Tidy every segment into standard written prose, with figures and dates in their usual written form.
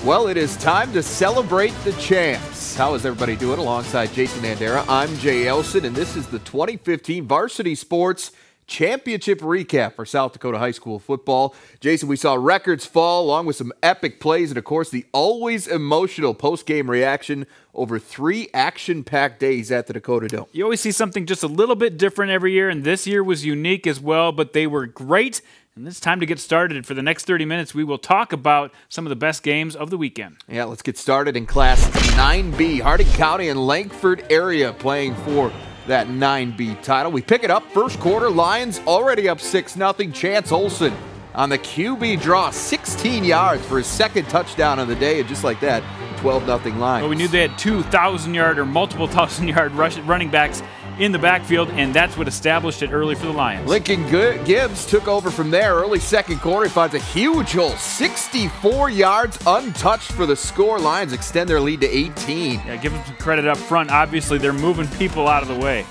Well, it is time to celebrate the champs. How is everybody doing? Alongside Jason Mandera, I'm Jay Elson, and this is the 2015 Varsity Sports Championship recap for South Dakota High School football. Jason, we saw records fall along with some epic plays and, of course, the always emotional post-game reaction over 3 action-packed days at the Dakota Dome. You always see something just a little bit different every year, and this year was unique as well, but they were great. And it's time to get started. For the next 30 minutes, we will talk about some of the best games of the weekend. Yeah, let's get started in Class 9B. Harding County and Langford area playing for that 9B title. We pick it up first quarter. Lions already up 6-0. Chance Olson on the QB draw, 16 yards for his second touchdown of the day. And just like that, 12-0 Lions. Well, we knew they had 2,000-yard or multiple 1,000-yard running backs in the backfield, and that's what established it early for the Lions. Lincoln Gibbs took over from there. Early second quarter, he finds a huge hole, 64 yards untouched for the score. Lions extend their lead to 18. Yeah, give them some credit up front. Obviously, they're moving people out of the way.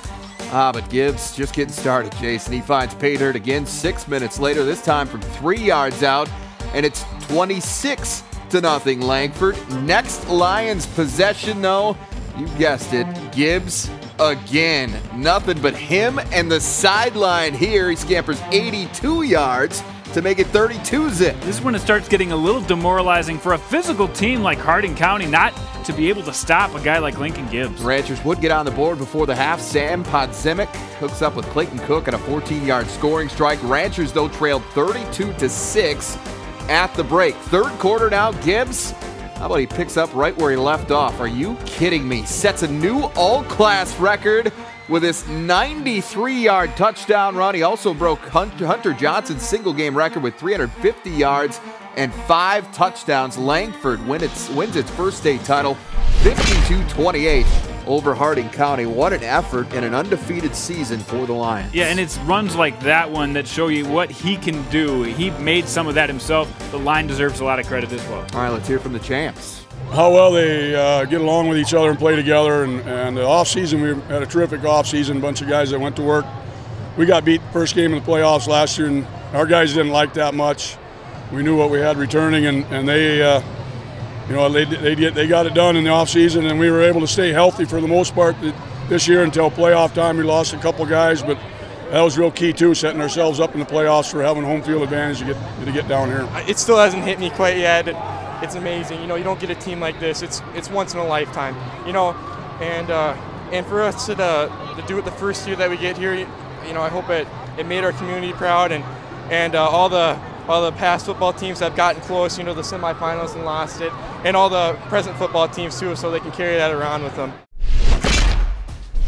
But Gibbs just getting started, Jason. He finds pay dirt again 6 minutes later, this time from 3 yards out, and it's 26-0 Langford. Next Lions possession, though, you guessed it, Gibbs again. Nothing but him and the sideline here. He scampers 82 yards to make it 32-zip. This is when it starts getting a little demoralizing for a physical team like Harding County not to be able to stop a guy like Lincoln Gibbs. Ranchers would get on the board before the half. Sam Podzimic hooks up with Clayton Cook on a 14-yard scoring strike. Ranchers, though, trailed 32-6 at the break. Third quarter now, Gibbs, how about he picks up right where he left off? Are you kidding me? Sets a new all-class record with this 93-yard touchdown run. He also broke Hunter Johnson's single-game record with 350 yards and 5 touchdowns. Langford wins its first state title, 52-28 over Harding County. What an effort and an undefeated season for the Lions. Yeah, and it's runs like that one that show you what he can do. He made some of that himself. The line deserves a lot of credit as well. All right, let's hear from the champs. How well they get along with each other and play together. And the offseason, we had a terrific offseason, a bunch of guys that went to work. We got beat first game in the playoffs last year, and our guys didn't like that much. We knew what we had returning, and they got it done in the offseason, and we were able to stay healthy for the most part this year until playoff time. We lost a couple guys, but that was real key too, setting ourselves up in the playoffs for having home field advantage to get down here. It still hasn't hit me quite yet. It's amazing. You don't get a team like this. It's once in a lifetime. And for us to do it the first year that we get here, I hope it made our community proud, and all the past football teams have gotten close, the semifinals and lost it, and all the present football teams too, so they can carry that around with them.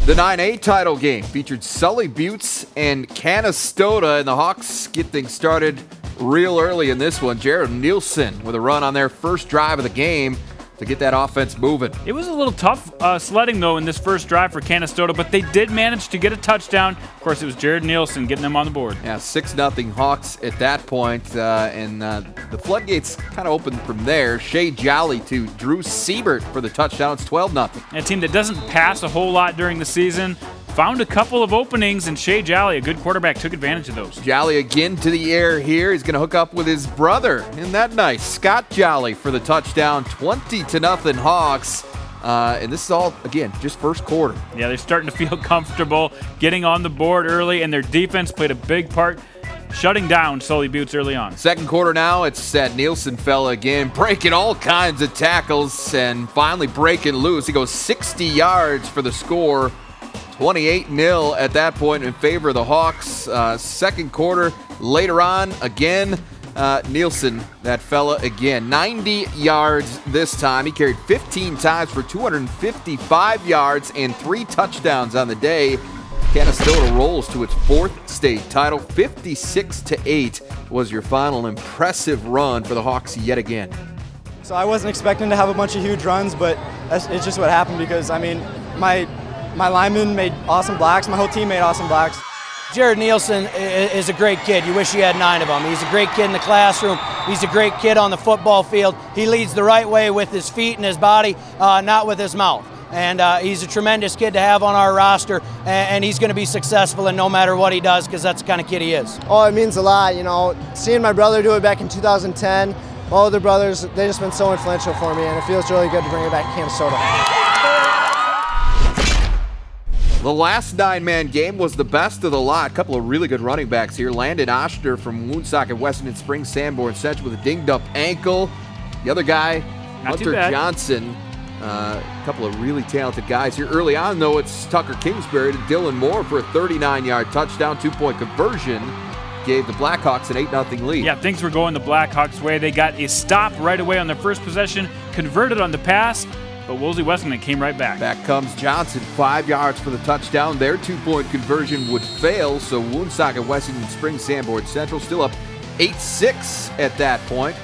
The 9A title game featured Sully Buttes and Canastota, and the Hawks get things started real early in this one. Jared Nielsen with a run on their first drive of the game to get that offense moving. It was a little tough sledding, though, in this first drive for Canastota, but they did manage to get a touchdown. Of course, it was Jared Nielsen getting them on the board. Yeah, 6-0 Hawks at that point, and the floodgates kind of opened from there. Shea Jolly to Drew Siebert for the touchdown. It's 12-0. A team that doesn't pass a whole lot during the season found a couple of openings, and Shea Jolly, a good quarterback, took advantage of those. Jolly again to the air here. He's going to hook up with his brother. Isn't that nice? Scott Jolly for the touchdown, 20-0 Hawks. And this is all, again, just first quarter. Yeah, they're starting to feel comfortable getting on the board early, and their defense played a big part shutting down Sully Buttes early on. Second quarter now, it's that Nielsen fella again, breaking all kinds of tackles and finally breaking loose. He goes 60 yards for the score. 28-0 at that point in favor of the Hawks. Second quarter, later on, again, Nielsen, that fella again. 90 yards this time. He carried 15 times for 255 yards and 3 touchdowns on the day. Canastota rolls to its 4th state title. 56-8 was your final impressive run for the Hawks yet again. So I wasn't expecting to have a bunch of huge runs, but it's just what happened because, my linemen made awesome blocks. My whole team made awesome blocks. Jared Nielsen is a great kid. You wish you had 9 of them. He's a great kid in the classroom. He's a great kid on the football field. He leads the right way with his feet and his body, not with his mouth. And he's a tremendous kid to have on our roster, and he's going to be successful in no matter what he does because that's the kind of kid he is. Oh, it means a lot. Seeing my brother do it back in 2010, my older brothers, they've just been so influential for me, and it feels really good to bring it back to Minnesota. The last 9-man game was the best of the lot. A couple of really good running backs here. Landon Oshner from Woonsocket Western Springs Sanborn Central with a dinged-up ankle. The other guy, Hunter Johnson. A couple of really talented guys here. Early on, though, it's Tucker Kingsbury to Dylan Moore for a 39-yard touchdown, 2-point conversion. Gave the Blackhawks an 8-0 lead. Yeah, things were going the Blackhawks' way. They got a stop right away on their first possession, converted on the pass, but Wolsey Wessington came right back. Back comes Johnson, 5 yards for the touchdown. Their 2-point conversion would fail, so Woonsocket Western Springs Sanborn Central still up 8-6 at that point.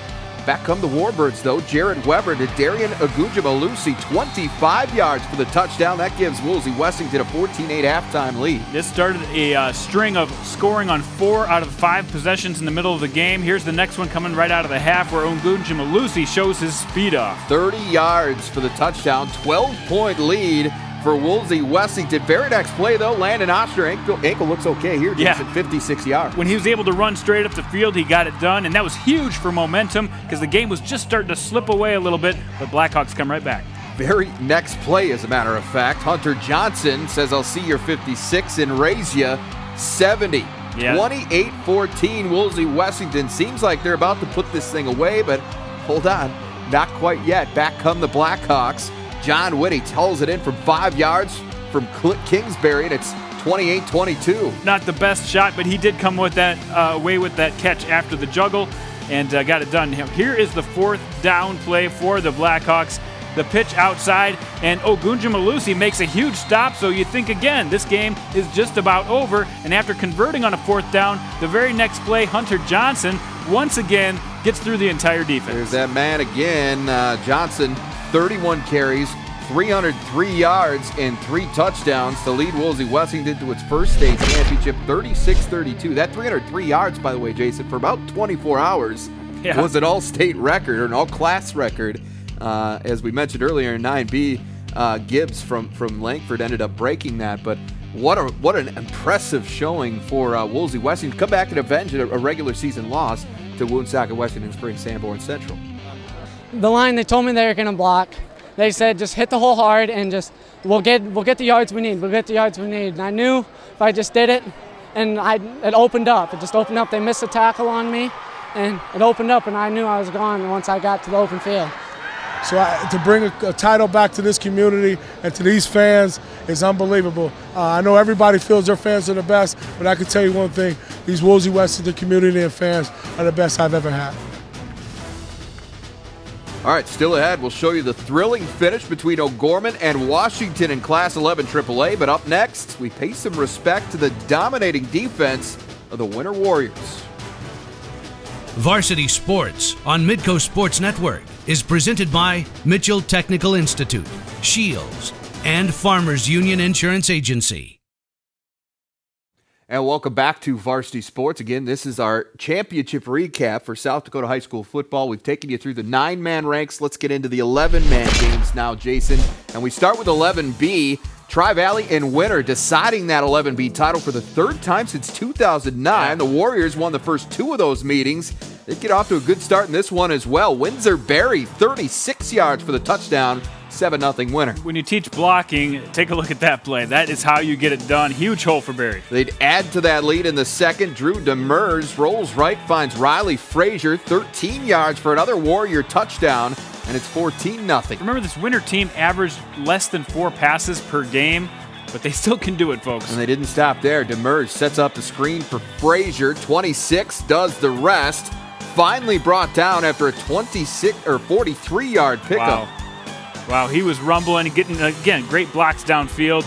Back come the Warbirds, though. Jared Weber to Darian Aguja-Malusi, 25 yards for the touchdown. That gives Wolsey Wessington a 14-8 halftime lead. This started a string of scoring on 4 out of 5 possessions in the middle of the game. Here's the next one coming right out of the half where Aguja-Malusi shows his speed off. 30 yards for the touchdown, 12-point lead for Wolsey Wessington. Very next play, though, Landon Oshner, ankle looks okay here, just at 56 yards. When he was able to run straight up the field, he got it done, and that was huge for momentum because the game was just starting to slip away a little bit, but Blackhawks come right back. Very next play, as a matter of fact, Hunter Johnson says, I'll see your 56 and raise you 70. Yeah. 28-14, Wolsey Wessington. Seems like they're about to put this thing away, but hold on, not quite yet. Back come the Blackhawks. John Whitty tells it in from 5 yards from Kingsbury, and it's 28-22. Not the best shot, but he did come with that away with that catch after the juggle and got it done. Here is the 4th down play for the Blackhawks. The pitch outside, and Aguja-Malusi makes a huge stop, so you think again, this game is just about over, and after converting on a 4th down, the very next play, Hunter Johnson once again gets through the entire defense. There's that man again, Johnson. 31 carries, 303 yards, and 3 touchdowns to lead Wolsey Wessington to its first state championship, 36-32. That 303 yards, by the way, Jason, for about 24 hours was an all-state record or an all-class record. As we mentioned earlier in 9B, Gibbs from Langford ended up breaking that. But what an impressive showing for Wolsey Wessington to come back and avenge a regular season loss to Woonsocket Western Springs Sanborn Central. The line, they told me they were going to block. They said just hit the hole hard and just we'll get the yards we need. We'll get the yards we need. And I knew if I just did it, and it opened up. It just opened up. They missed a tackle on me, and it opened up, and I knew I was gone once I got to the open field. So to bring a title back to this community and to these fans is unbelievable. I know everybody feels their fans are the best, but I can tell you one thing: these Wolsey Wessington community and fans are the best I've ever had. All right, still ahead, we'll show you the thrilling finish between O'Gorman and Washington in Class 11 AAA. But up next, we pay some respect to the dominating defense of the Winter Warriors. Varsity Sports on Midco Sports Network is presented by Mitchell Technical Institute, Shields, and Farmers Union Insurance Agency. And welcome back to Varsity Sports. Again, this is our championship recap for South Dakota High School football. We've taken you through the 9-man ranks. Let's get into the 11-man games now, Jason. And we start with 11B. Tri-Valley and Winter deciding that 11B title for the 3rd time since 2009. The Warriors won the first 2 of those meetings. They get off to a good start in this one as well. Windsor-Berry, 36 yards for the touchdown. 7-0 winner. When you teach blocking, take a look at that play. That is how you get it done. Huge hole for Berry. They'd add to that lead in the second. Drew Demers rolls right, finds Riley Frazier, 13 yards for another Warrior touchdown, and it's 14-0. Remember, this Winter team averaged less than 4 passes per game, but they still can do it, folks. And they didn't stop there. Demers sets up the screen for Frazier. 26 does the rest. Finally brought down after a 43-yard pickup. Wow, he was rumbling and getting, again, great blocks downfield.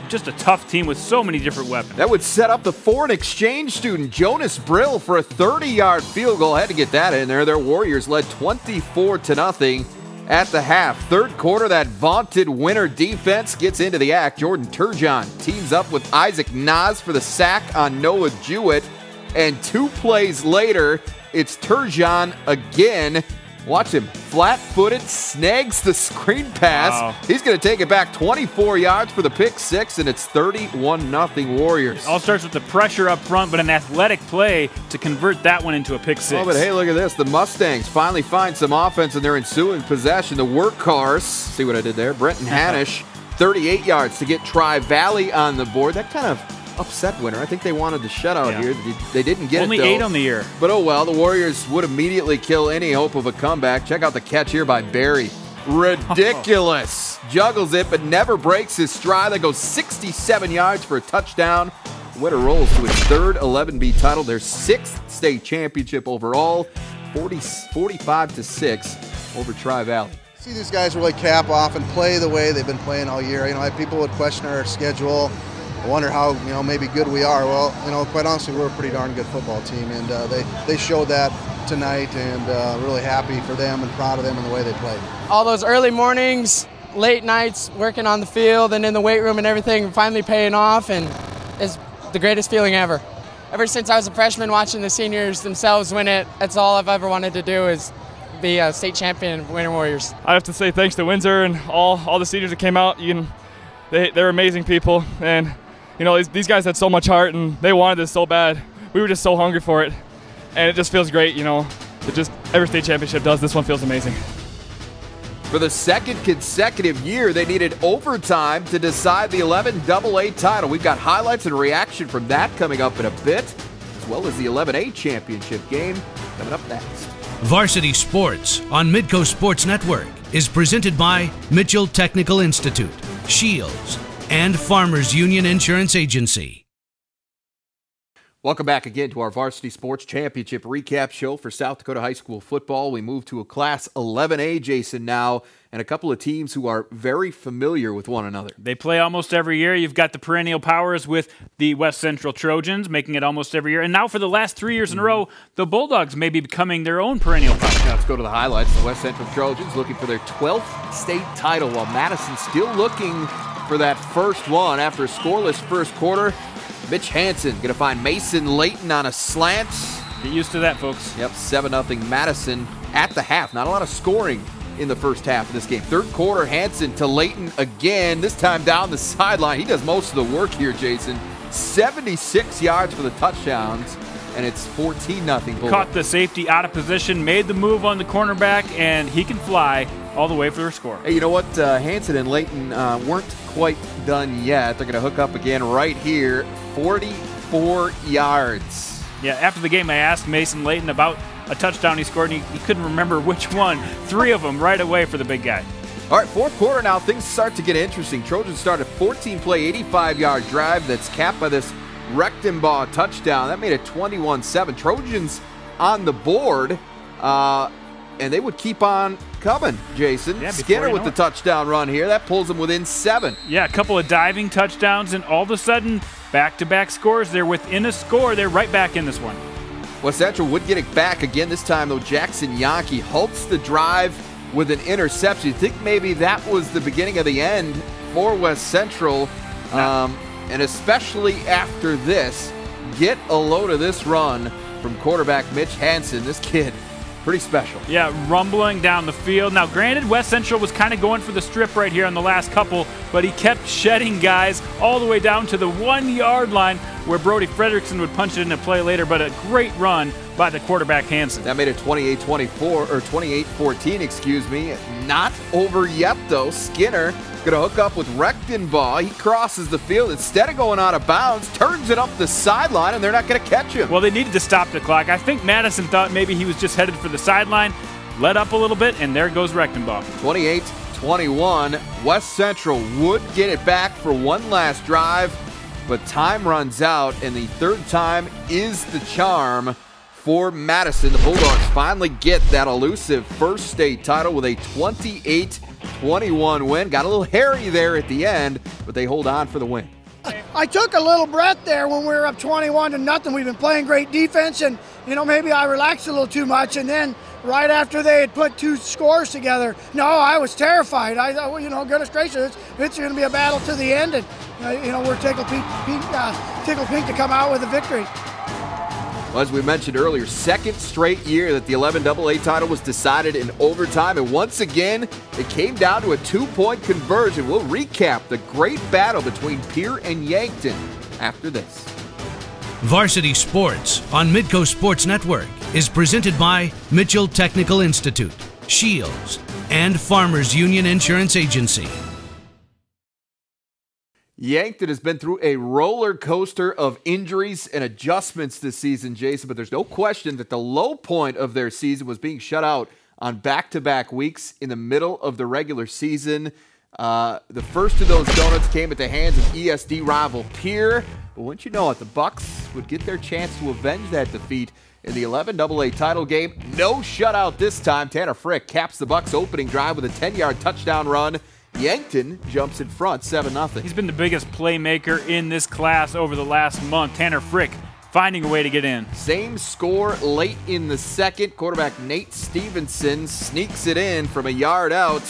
Just a tough team with so many different weapons. That would set up the foreign exchange student, Jonas Brill, for a 30-yard field goal. Had to get that in there. Their Warriors led 24-0 at the half. 3rd quarter, that vaunted Winter defense gets into the act. Jordan Turgeon teams up with Isaac Nas for the sack on Noah Jewett. And 2 plays later, it's Turgeon again Watch him. Flat-footed, snags the screen pass. Wow. He's going to take it back 24 yards for the pick six, and it's 31-0 Warriors. All starts with the pressure up front, but an athletic play to convert that one into a pick six. Oh, but hey, look at this. The Mustangs finally find some offense in their ensuing possession. The workhorse, see what I did there? Brenton Hanish, 38 yards to get Tri-Valley on the board. That kind of upset winner. I think they wanted the shutout here. They didn't get Only it, though. 8 on the year. But oh well, the Warriors would immediately kill any hope of a comeback. Check out the catch here by Barry. Ridiculous. Juggles it, but never breaks his stride. That goes 67 yards for a touchdown. Winner rolls to its third 11B title, their 6th state championship overall, 45-6 over Tri-Valley. See these guys really cap off and play the way they've been playing all year. You know, people would question our schedule. I wonder how, maybe good we are. Well, quite honestly, we're a pretty darn good football team, and they showed that tonight, and really happy for them and proud of them and the way they played. All those early mornings, late nights, working on the field and in the weight room and everything, finally paying off, and it's the greatest feeling ever. Ever since I was a freshman, watching the seniors themselves win it, that's all I've ever wanted to do is be a state champion of Winter Warriors. I have to say thanks to Windsor and all the seniors that came out. They're amazing people, and these guys had so much heart, and they wanted this so bad. We were just so hungry for it, and it just feels great. It just every state championship does. This one feels amazing. For the second consecutive year, they needed overtime to decide the 11AA title. We've got highlights and reaction from that coming up in a bit, as well as the 11A championship game coming up next. Varsity Sports on Midco Sports Network is presented by Mitchell Technical Institute, Shields, and Farmers Union Insurance Agency. Welcome back again to our Varsity Sports Championship recap show for South Dakota High School football. We move to a Class 11A, Jason, now, and a couple of teams who are very familiar with one another. They play almost every year. You've got the perennial powers with the West Central Trojans making it almost every year. And now for the last 3 years in a row, the Bulldogs may be becoming their own perennial powers. Now let's go to the highlights. The West Central Trojans looking for their 12th state title, while Madison still looking for that first one after a scoreless first quarter. Mitch Hansen going to find Mason Layton on a slant. Get used to that, folks. Yep, 7-0 Madison at the half. Not a lot of scoring in the first half of this game. Third quarter, Hansen to Layton again, this time down the sideline. He does most of the work here, Jason. 76 yards for the touchdowns, and it's 14-0. Caught the safety out of position, made the move on the cornerback, and he can fly all the way for a score. Hey, you know what? Hansen and Layton weren't quite done yet. They're going to hook up again right here. 44 yards. Yeah, after the game I asked Mason Layton about a touchdown he scored, and he couldn't remember which one. 3 of them right away for the big guy. All right, fourth quarter now, things start to get interesting. Trojans start a 14-play, 85-yard drive that's capped by this Rechtenbaugh touchdown. That made it 21-7. Trojans on the board, and they would keep on coming, Jason. Yeah, Skinner with the touchdown run here. That pulls them within 7. Yeah, a couple of diving touchdowns, and all of a sudden, back-to-back scores. They're within a score. They're right back in this one. West Central would get it back again. This time, though, Jackson Yankee halts the drive with an interception. You think maybe that was the beginning of the end for West Central, and especially after this, get a load of this run from quarterback Mitch Hansen. This kid, pretty special. Yeah, rumbling down the field. Now, granted, West Central was kind of going for the strip right here on the last couple, but he kept shedding guys all the way down to the 1-yard line where Brody Frederickson would punch it into play later, but a great run by the quarterback Hansen. That made it 28-24, or 28-14, excuse me. Not over yet, though. Skinner going to hook up with Rechtenbaugh. He crosses the field. Instead of going out of bounds, turns it up the sideline, and they're not going to catch him. Well, they needed to stop the clock. I think Madison thought maybe he was just headed for the sideline, let up a little bit, and there goes Rechtenbaugh. 28-21. West Central would get it back for one last drive, but time runs out, and the third time is the charm for Madison. The Bulldogs finally get that elusive first state title with a 28-21 win. Got a little hairy there at the end, but they hold on for the win. I took a little breath there when we were up 21-0. We've been playing great defense, and maybe I relaxed a little too much, and then right after they had put 2 scores together, no, I was terrified. I thought, well, goodness gracious, it's going to be a battle to the end, and we're tickled pink to come out with a victory. Well, as we mentioned earlier, second straight year that the 11AA title was decided in overtime, and once again, it came down to a 2-point conversion. We'll recap the great battle between Pierre and Yankton after this. Varsity Sports on Midco Sports Network is presented by Mitchell Technical Institute, Shields, and Farmers Union Insurance Agency. Yankton has been through a roller coaster of injuries and adjustments this season, Jason, but there's no question that the low point of their season was being shut out on back-to-back weeks in the middle of the regular season. The first of those donuts came at the hands of ESD rival Pierre. But wouldn't you know it, the Bucks would get their chance to avenge that defeat in the 11AA title game. No shutout this time. Tanner Frick caps the Bucks' opening drive with a 10-yard touchdown run. Yankton jumps in front, 7-0. He's been the biggest playmaker in this class over the last month. Tanner Frick finding a way to get in. Same score late in the second. Quarterback Nate Stevenson sneaks it in from a yard out,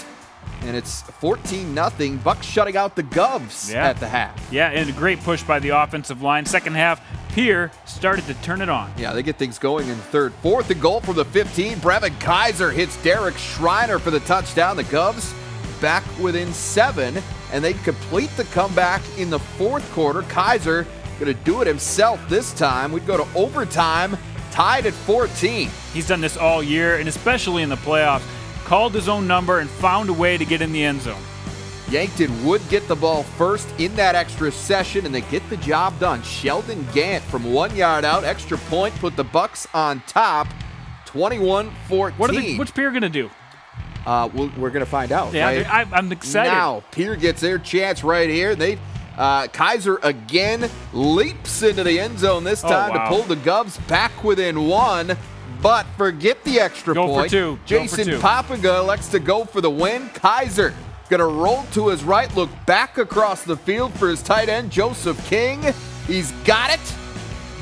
and it's 14-0. Bucks shutting out the Govs at the half. Yeah, and a great push by the offensive line. Second half, Pierre started to turn it on. Yeah, they get things going in third. Fourth and goal from the 15. Brevin Kaiser hits Derek Schreiner for the touchdown. The Govs back within 7, and they complete the comeback in the fourth quarter. Kaiser going to do it himself this time. We'd go to overtime, tied at 14. He's done this all year, and especially in the playoffs. Called his own number and found a way to get in the end zone. Yankton would get the ball first in that extra session, and they get the job done. Sheldon Gant from 1 yard out, extra point, put the Bucks on top, 21-14. What's Pierre going to do? We're going to find out. Yeah, right? I'm excited. Now, Pierre gets their chance right here. Kaiser again leaps into the end zone this time to pull the Govs back within 1. But forget the extra point. Go for 2. Jason Papaga elects to go for the win. Kaiser going to roll to his right, look back across the field for his tight end, Joseph King. He's got it,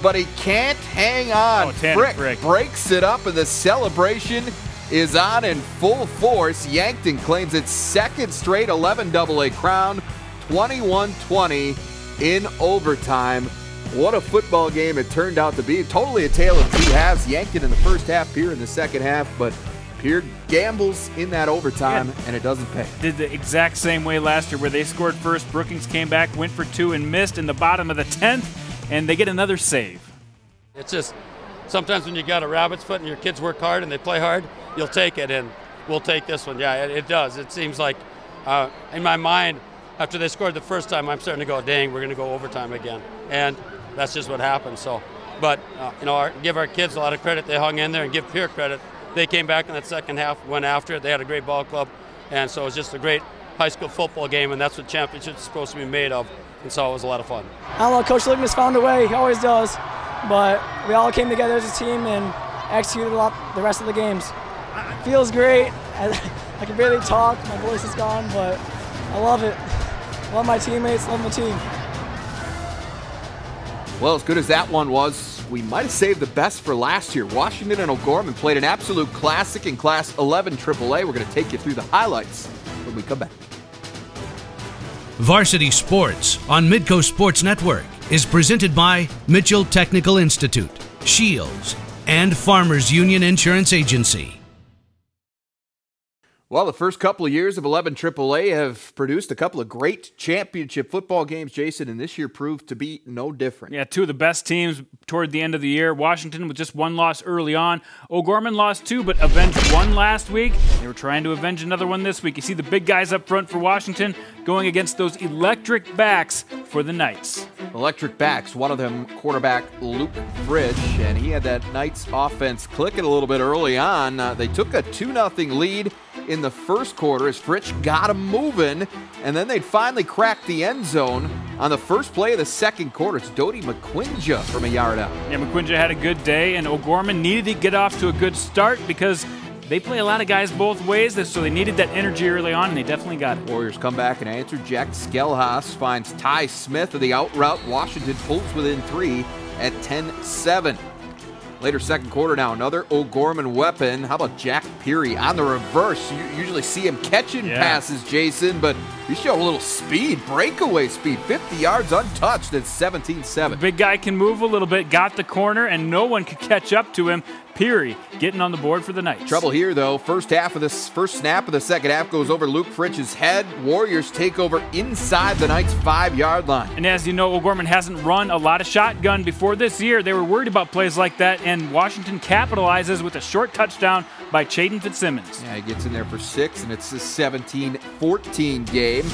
but he can't hang on. Frick breaks it up, and the celebration is on in full force. Yankton claims its second straight 11AA crown, 21-20 in overtime. What a football game it turned out to be. Totally a tale of two halves. Yankton in the first half, Pierre in the second half, but Pierre gambles in that overtime, and it doesn't pay. Did the exact same way last year where they scored first. Brookings came back, went for 2, and missed in the bottom of the 10th, and they get another save. It's just sometimes when you got a rabbit's foot and your kids work hard and they play hard, you'll take it, and we'll take this one. Yeah, it does. It seems like in my mind, after they scored the first time, I'm starting to go, dang, we're going to go overtime again. And that's just what happened. So, but, give our kids a lot of credit. They hung in there, and give Pierre credit. They came back in that second half, went after it. They had a great ball club. And so it was just a great high school football game, and that's what championships are supposed to be made of. And so it was a lot of fun. I don't know, Coach Ligmas found a way. He always does. But we all came together as a team and executed a lot the rest of the games. Feels great. I can barely talk. My voice is gone, but I love it. Love my teammates, love my team. Well, as good as that one was, we might have saved the best for last year. Washington and O'Gorman played an absolute classic in Class 11 AAA. We're going to take you through the highlights when we come back. Varsity Sports on Midco Sports Network is presented by Mitchell Technical Institute, Shields, and Farmers Union Insurance Agency. Well, the first couple of years of 11 AAA have produced a couple of great championship football games, Jason, and this year proved to be no different. Yeah, 2 of the best teams toward the end of the year. Washington with just 1 loss early on. O'Gorman lost 2, but avenged 1 last week. They were trying to avenge another one this week. You see the big guys up front for Washington going against those electric backs for the Knights. Electric backs, one of them quarterback Luke Fridge, and he had that Knights offense clicking a little bit early on. They took a 2-0 lead in the first quarter as Fritsch got them moving, and then they'd finally crack the end zone on the first play of the second quarter. It's Dodie McQuinja from a yard out. Yeah, McQuinja had a good day, and O'Gorman needed to get off to a good start because they play a lot of guys both ways, so they needed that energy early on, and they definitely got it. Warriors come back and answer. Jack Skelhaas finds Ty Smith of the out route. Washington pulls within 3 at 10-7. Later second quarter now, another O'Gorman weapon. How about Jack Peary on the reverse? You usually see him catching passes, Jason, but he showed a little speed, breakaway speed, 50 yards untouched at 17-7. The big guy can move a little bit, got the corner, and no one could catch up to him. Peary getting on the board for the Knights. Trouble here, though. First snap of the second half goes over Luke Fritch's head. Warriors take over inside the Knights' 5-yard line. And as you know, O'Gorman hasn't run a lot of shotgun before this year. They were worried about plays like that, and Washington capitalizes with a short touchdown by Chaden Fitzsimmons. Yeah, he gets in there for 6, and it's a 17-14 game.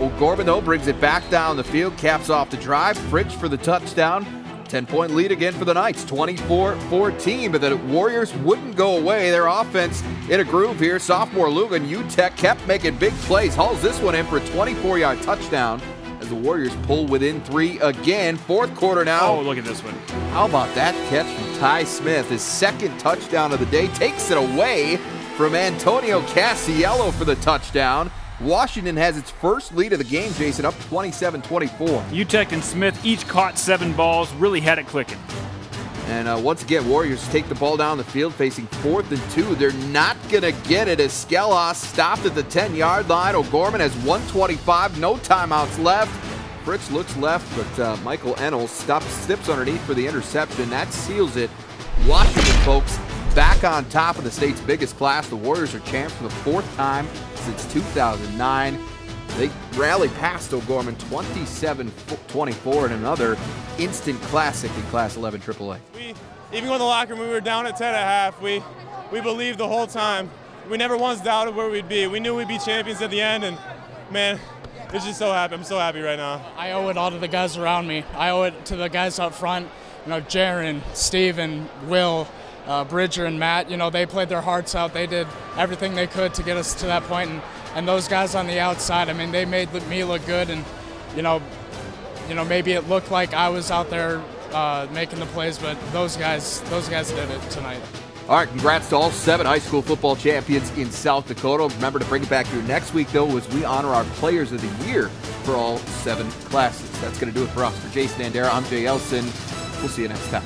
O'Gorman, though, brings it back down the field, caps off the drive. Fritch for the touchdown. 10-point lead again for the Knights, 24-14, but the Warriors wouldn't go away. Their offense in a groove here. Sophomore Lugan, UTEC kept making big plays, hauls this one in for a 24-yard touchdown as the Warriors pull within 3 again. Fourth quarter now. Oh, look at this one. How about that catch from Ty Smith? His second touchdown of the day, takes it away from Antonio Casiello for the touchdown. Washington has its first lead of the game, Jason, up 27-24. UTEC and Smith each caught 7 balls, really had it clicking. And once again, Warriors take the ball down the field, facing 4th and 2. They're not going to get it as Skelos stopped at the 10-yard line. O'Gorman has 1:25, no timeouts left. Fritz looks left, but Michael Ennels steps underneath for the interception. That seals it. Washington, folks, back on top of the state's biggest class. The Warriors are champs for the 4th time since 2009. They rally past O'Gorman 27-24 in another instant classic in Class 11 AAA. Even going to the locker room, we were down at 10 at half. We believed the whole time. We never once doubted where we'd be. We knew we'd be champions at the end, and man, it's just so happy. I'm so happy right now. I owe it all to the guys around me. I owe it to the guys up front. You know, Jaron, Steven, Will, Bridger and Matt, you know, they played their hearts out. They did everything they could to get us to that point. And those guys on the outside, I mean, they made me look good. And, you know, maybe it looked like I was out there making the plays, but those guys did it tonight. All right, congrats to all 7 high school football champions in South Dakota. Remember to bring it back here next week, though, as we honor our Players of the Year for all 7 classes. That's going to do it for us. For Jason Andera, I'm Jay Elson. We'll see you next time.